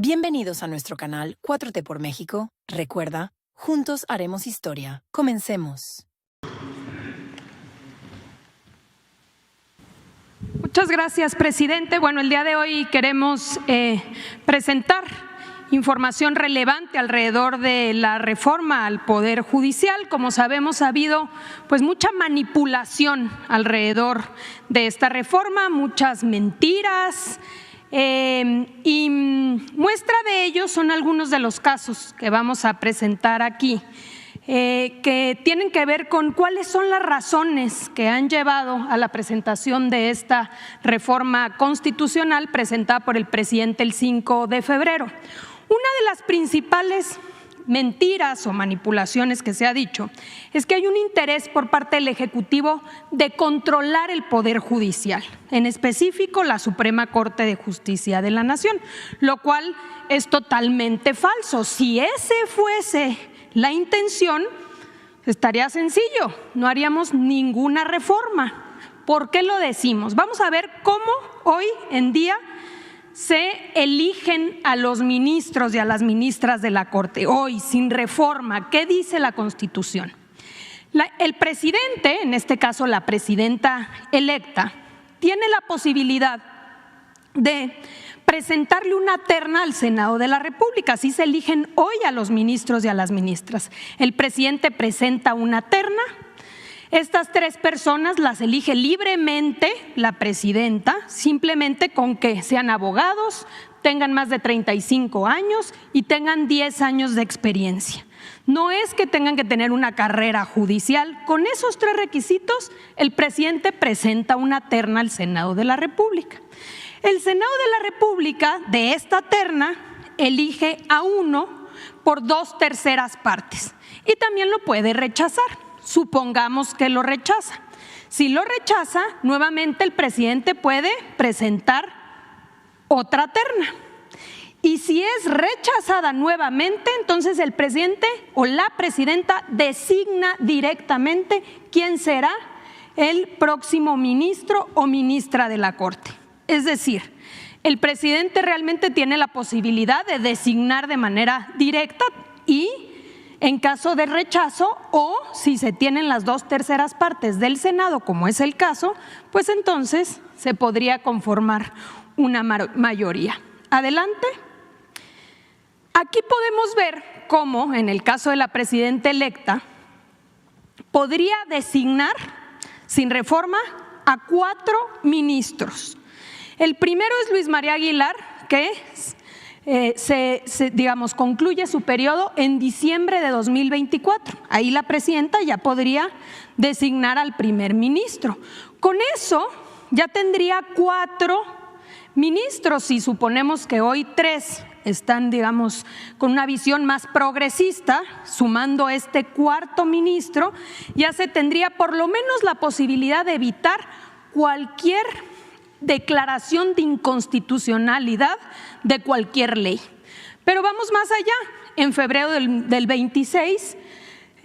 Bienvenidos a nuestro canal 4T por México. Recuerda, juntos haremos historia. Comencemos. Muchas gracias, presidente. Bueno, el día de hoy queremos presentar información relevante alrededor de la reforma al Poder Judicial. Como sabemos, ha habido mucha manipulación alrededor de esta reforma, muchas mentiras, y muestra de ello son algunos de los casos que vamos a presentar aquí, que tienen que ver con cuáles son las razones que han llevado a la presentación de esta reforma constitucional presentada por el presidente el 5 de febrero. Una de las principales mentiras o manipulaciones que se ha dicho es que hay un interés por parte del Ejecutivo de controlar el Poder Judicial, en específico la Suprema Corte de Justicia de la Nación, lo cual es totalmente falso. Si ese fuese la intención, estaría sencillo, no haríamos ninguna reforma. ¿Por qué lo decimos? Vamos a ver cómo hoy en día se eligen a los ministros y a las ministras de la Corte, hoy sin reforma. ¿Qué dice la Constitución? El presidente, en este caso la presidenta electa, tiene la posibilidad de presentarle una terna al Senado de la República. Así se eligen hoy a los ministros y a las ministras. El presidente presenta una terna. Estas tres personas las elige libremente la presidenta, simplemente con que sean abogados, tengan más de 35 años y tengan 10 años de experiencia. No es que tengan que tener una carrera judicial. Con esos tres requisitos, el presidente presenta una terna al Senado de la República. El Senado de la República, de esta terna, elige a uno por 2/3 partes y también lo puede rechazar. Supongamos que lo rechaza. Si lo rechaza, nuevamente el presidente puede presentar otra terna. Y si es rechazada nuevamente, entonces el presidente o la presidenta designa directamente quién será el próximo ministro o ministra de la Corte. Es decir, el presidente realmente tiene la posibilidad de designar de manera directa y en caso de rechazo o si se tienen las 2/3 partes del Senado, como es el caso, pues entonces se podría conformar una mayoría. Adelante. Aquí podemos ver cómo, en el caso de la presidenta electa, podría designar sin reforma a 4 ministros. El primero es Luis María Aguilar, que concluye su periodo en diciembre de 2024. Ahí la presidenta ya podría designar al primer ministro. Con eso ya tendría 4 ministros. Si suponemos que hoy 3 están, con una visión más progresista, sumando este 4.º ministro, ya se tendría por lo menos la posibilidad de evitar cualquier declaración de inconstitucionalidad de cualquier ley. Pero vamos más allá. En febrero del 26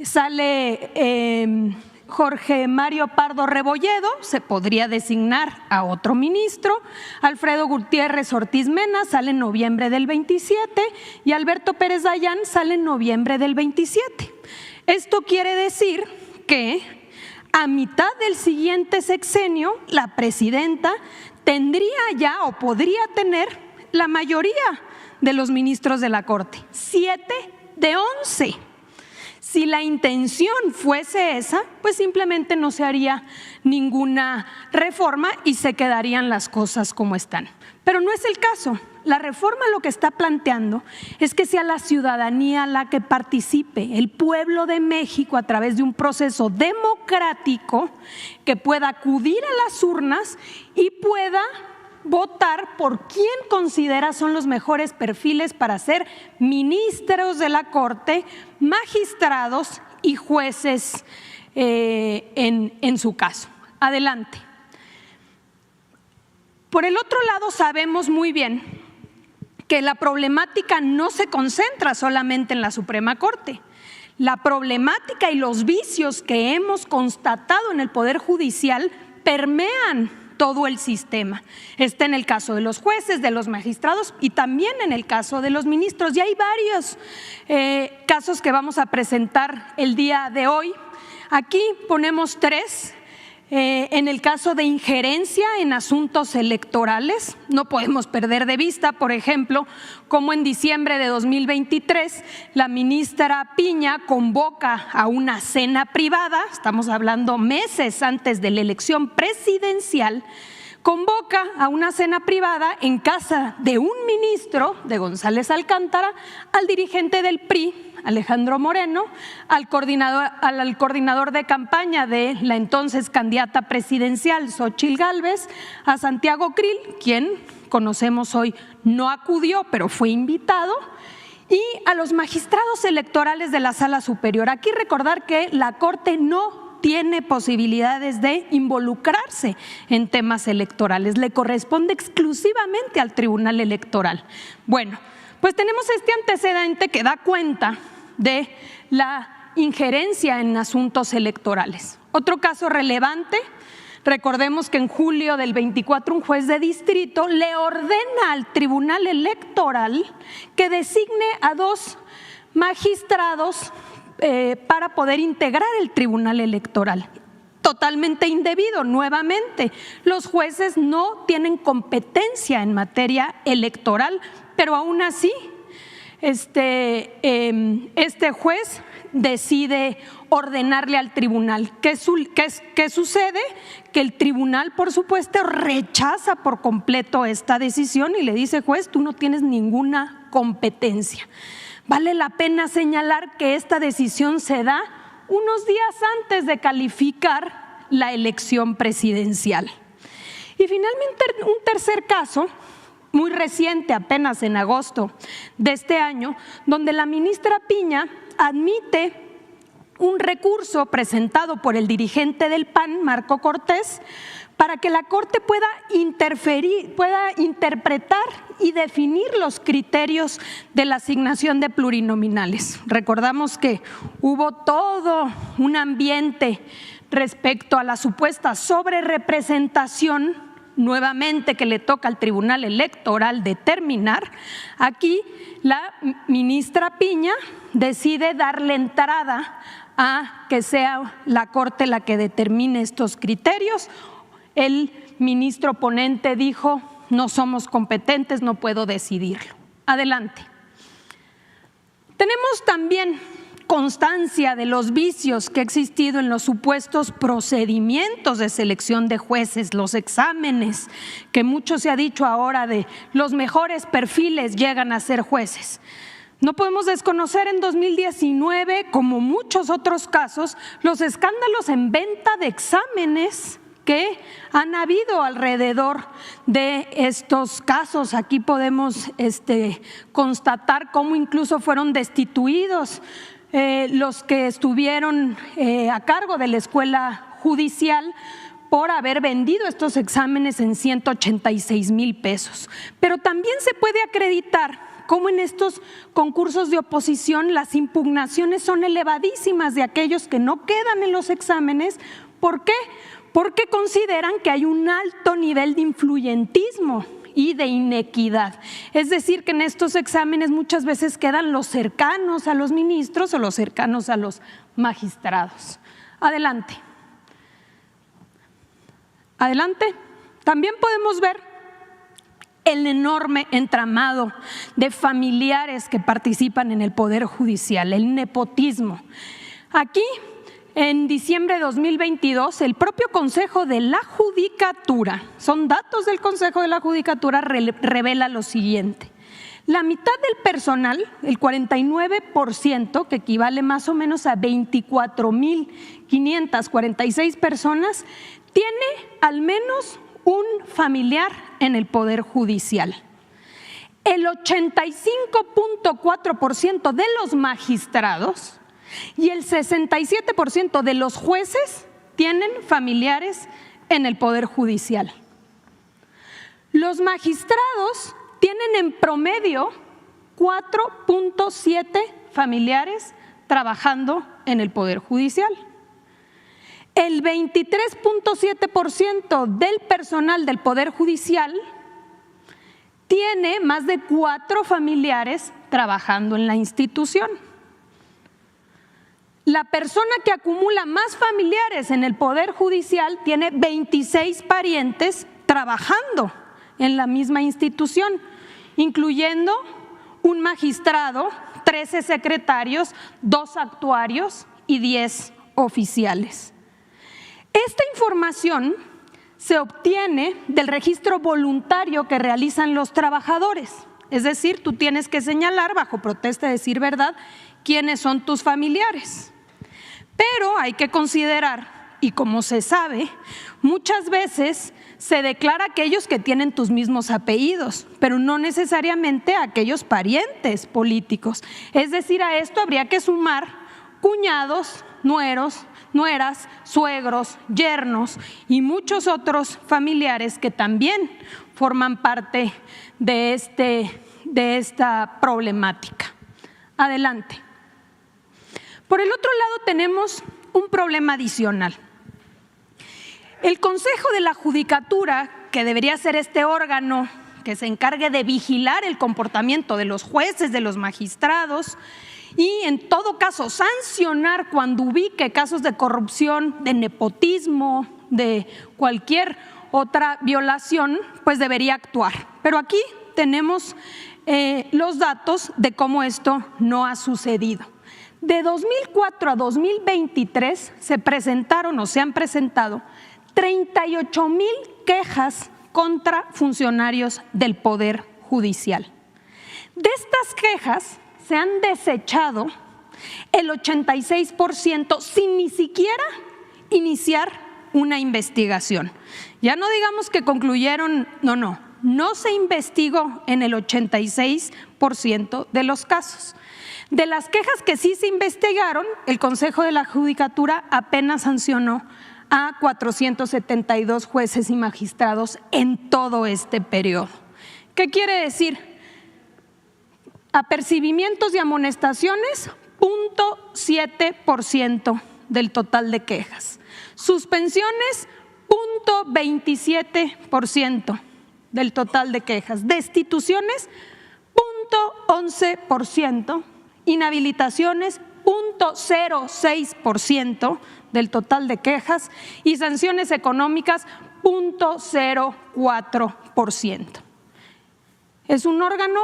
sale Jorge Mario Pardo Rebolledo, se podría designar a otro ministro. Alfredo Gutiérrez Ortiz Mena sale en noviembre del 27 y Alberto Pérez Dayán sale en noviembre del 27. Esto quiere decir que a mitad del siguiente sexenio, la presidenta tendría ya o podría tener la mayoría de los ministros de la Corte, 7 de 11. Si la intención fuese esa, pues simplemente no se haría ninguna reforma y se quedarían las cosas como están. Pero no es el caso. La reforma lo que está planteando es que sea la ciudadanía la que participe, el pueblo de México, a través de un proceso democrático, que pueda acudir a las urnas y pueda votar por quién considera son los mejores perfiles para ser ministros de la Corte, magistrados y jueces en su caso. Adelante. Por el otro lado, sabemos muy bien que la problemática no se concentra solamente en la Suprema Corte. La problemática y los vicios que hemos constatado en el Poder Judicial permean todo el sistema. Está en el caso de los jueces, de los magistrados y también en el caso de los ministros. Y hay varios casos que vamos a presentar el día de hoy. Aquí ponemos 3. En el caso de injerencia en asuntos electorales, no podemos perder de vista, por ejemplo, cómo en diciembre de 2023 la ministra Piña convoca a una cena privada, estamos hablando meses antes de la elección presidencial, convoca a una cena privada en casa de un ministro, de González Alcántara, al dirigente del PRI, Alejandro Moreno, al coordinador de campaña de la entonces candidata presidencial Xóchitl Gálvez, a Santiago Krill, quien conocemos hoy no acudió, pero fue invitado, y a los magistrados electorales de la Sala Superior. Aquí recordar que la Corte no tiene posibilidades de involucrarse en temas electorales, le corresponde exclusivamente al Tribunal Electoral. Bueno, pues tenemos este antecedente que da cuenta de la injerencia en asuntos electorales. Otro caso relevante, recordemos que en julio del 24 un juez de distrito le ordena al Tribunal Electoral que designe a 2 magistrados para poder integrar el Tribunal Electoral. Totalmente indebido, nuevamente. Los jueces no tienen competencia en materia electoral, pero aún así este juez decide ordenarle al tribunal. ¿Qué sucede? Que el tribunal, por supuesto, rechaza por completo esta decisión y le dice: juez, tú no tienes ninguna competencia. Vale la pena señalar que esta decisión se da unos días antes de calificar la elección presidencial. Y finalmente, un tercer caso, muy reciente, apenas en agosto de este año, donde la ministra Piña admite un recurso presentado por el dirigente del PAN, Marco Cortés, para que la Corte pueda interpretar y definir los criterios de la asignación de plurinominales. Recordamos que hubo todo un ambiente respecto a la supuesta sobrerepresentación, nuevamente que le toca al Tribunal Electoral determinar. Aquí la ministra Piña decide darle entrada a que sea la Corte la que determine estos criterios. El ministro ponente dijo: no somos competentes, no puedo decidirlo. Adelante. Tenemos también constancia de los vicios que ha existido en los supuestos procedimientos de selección de jueces, los exámenes, que mucho se ha dicho ahora de los mejores perfiles llegan a ser jueces. No podemos desconocer en 2019, como muchos otros casos, los escándalos en venta de exámenes que han habido alrededor de estos casos. Aquí podemos constatar cómo incluso fueron destituidos los que estuvieron a cargo de la escuela judicial por haber vendido estos exámenes en 186,000 pesos. Pero también se puede acreditar cómo en estos concursos de oposición las impugnaciones son elevadísimas de aquellos que no quedan en los exámenes. ¿Por qué? Porque consideran que hay un alto nivel de influyentismo y de inequidad. Es decir, que en estos exámenes muchas veces quedan los cercanos a los ministros o los cercanos a los magistrados. Adelante. Adelante. También podemos ver el enorme entramado de familiares que participan en el Poder Judicial, el nepotismo. Aquí, en diciembre de 2022, el propio Consejo de la Judicatura, son datos del Consejo de la Judicatura, revela lo siguiente: la mitad del personal, el 49%, que equivale más o menos a 24,546 personas, tiene al menos un familiar en el Poder Judicial. El 85,4% de los magistrados y el 67% de los jueces tienen familiares en el Poder Judicial. Los magistrados tienen en promedio 4,7 familiares trabajando en el Poder Judicial. el 23.7% del personal del Poder Judicial tiene más de 4 familiares trabajando en la institución. La persona que acumula más familiares en el Poder Judicial tiene 26 parientes trabajando en la misma institución, incluyendo un magistrado, 13 secretarios, 2 actuarios y 10 oficiales. Esta información se obtiene del registro voluntario que realizan los trabajadores. Es decir, tú tienes que señalar, bajo protesta de decir verdad, quiénes son tus familiares. Pero hay que considerar, y como se sabe, muchas veces se declara aquellos que tienen tus mismos apellidos, pero no necesariamente aquellos parientes políticos. Es decir, a esto habría que sumar cuñados, nueros, nueras, suegros, yernos y muchos otros familiares que también forman parte de esta problemática. Adelante. Por el otro lado tenemos un problema adicional. El Consejo de la Judicatura, que debería ser este órgano que se encargue de vigilar el comportamiento de los jueces, de los magistrados, y en todo caso sancionar cuando ubique casos de corrupción, de nepotismo, de cualquier otra violación, pues debería actuar. Pero aquí tenemos los datos de cómo esto no ha sucedido. De 2004 a 2023 se presentaron o se han presentado 38,000 quejas contra funcionarios del Poder Judicial. De estas quejas se han desechado el 86% sin ni siquiera iniciar una investigación. Ya no digamos que concluyeron, no se investigó en el 86% de los casos. De las quejas que sí se investigaron, el Consejo de la Judicatura apenas sancionó a 472 jueces y magistrados en todo este periodo. ¿Qué quiere decir? Apercibimientos y amonestaciones, 0.7% del total de quejas. Suspensiones, 0.27% del total de quejas. Destituciones, 0.11%. Inhabilitaciones, 0.06% del total de quejas y sanciones económicas, 0.04%. Es un órgano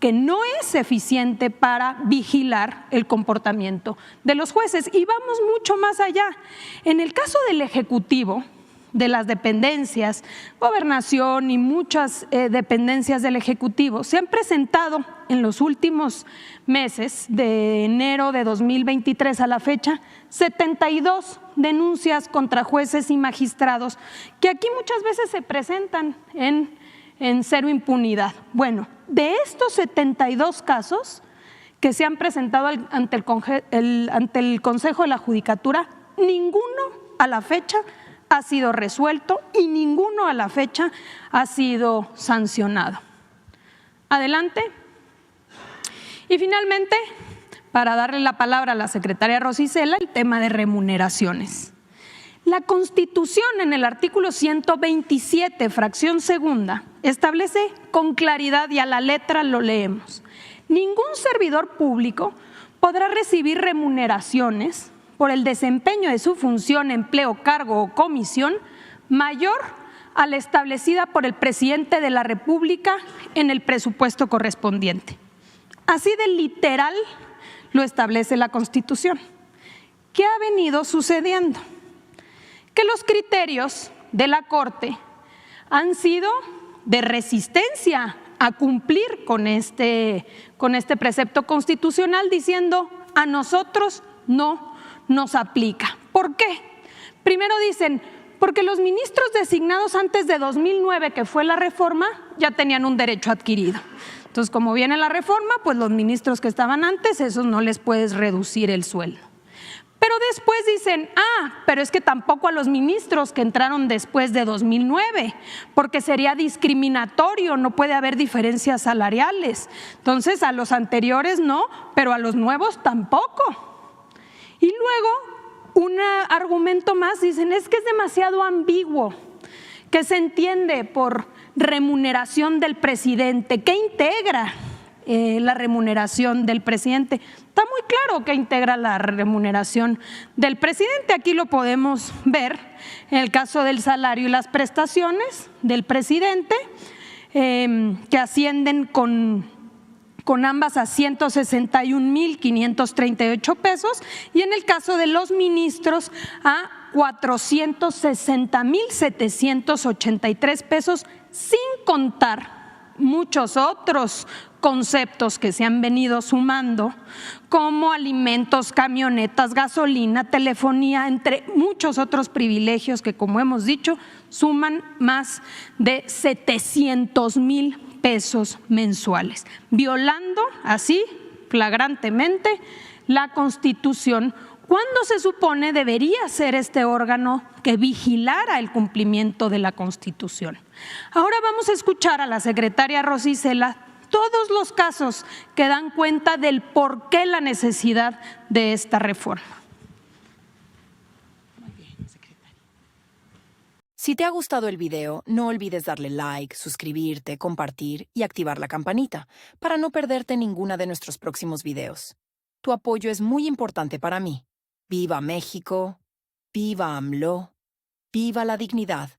que no es eficiente para vigilar el comportamiento de los jueces. Y vamos mucho más allá. En el caso del Ejecutivo, de las dependencias, Gobernación y muchas dependencias del Ejecutivo, se han presentado en los últimos meses, de enero de 2023 a la fecha, 72 denuncias contra jueces y magistrados, que aquí muchas veces se presentan en cero impunidad. Bueno, de estos 72 casos que se han presentado ante el Consejo de la Judicatura, ninguno a la fecha ha sido resuelto y ninguno a la fecha ha sido sancionado. Adelante. Y finalmente, para darle la palabra a la secretaria Rosy Cela, el tema de remuneraciones. La Constitución, en el artículo 127, fracción segunda, establece con claridad, y a la letra lo leemos: ningún servidor público podrá recibir remuneraciones por el desempeño de su función, empleo, cargo o comisión mayor a la establecida por el presidente de la República en el presupuesto correspondiente. Así de literal lo establece la Constitución. ¿Qué ha venido sucediendo? Que los criterios de la Corte han sido de resistencia a cumplir con este precepto constitucional, diciendo: a nosotros no nos aplica. ¿Por qué? Primero dicen, porque los ministros designados antes de 2009, que fue la reforma, ya tenían un derecho adquirido. Entonces, como viene la reforma, pues los ministros que estaban antes, esos no les puedes reducir el sueldo. Pero después dicen, pero es que tampoco a los ministros que entraron después de 2009, porque sería discriminatorio, no puede haber diferencias salariales. Entonces, a los anteriores no, pero a los nuevos tampoco. Y luego un argumento más, dicen, es que es demasiado ambiguo. ¿Qué se entiende por remuneración del presidente? ¿Qué integra la remuneración del presidente? Está muy claro que integra la remuneración del presidente. Aquí lo podemos ver en el caso del salario y las prestaciones del presidente, que ascienden con ambas a 161,538 pesos, y en el caso de los ministros a 460,783 pesos, sin contar muchos otros conceptos que se han venido sumando, como alimentos, camionetas, gasolina, telefonía, entre muchos otros privilegios que, como hemos dicho, suman más de 700,000 pesos mensuales, violando así flagrantemente la Constitución, cuando se supone debería ser este órgano que vigilara el cumplimiento de la Constitución. Ahora vamos a escuchar a la secretaria Rosa Isela todos los casos que dan cuenta del por qué la necesidad de esta reforma. Si te ha gustado el video, no olvides darle like, suscribirte, compartir y activar la campanita para no perderte ninguna de nuestros próximos videos. Tu apoyo es muy importante para mí. ¡Viva México! ¡Viva AMLO! ¡Viva la dignidad!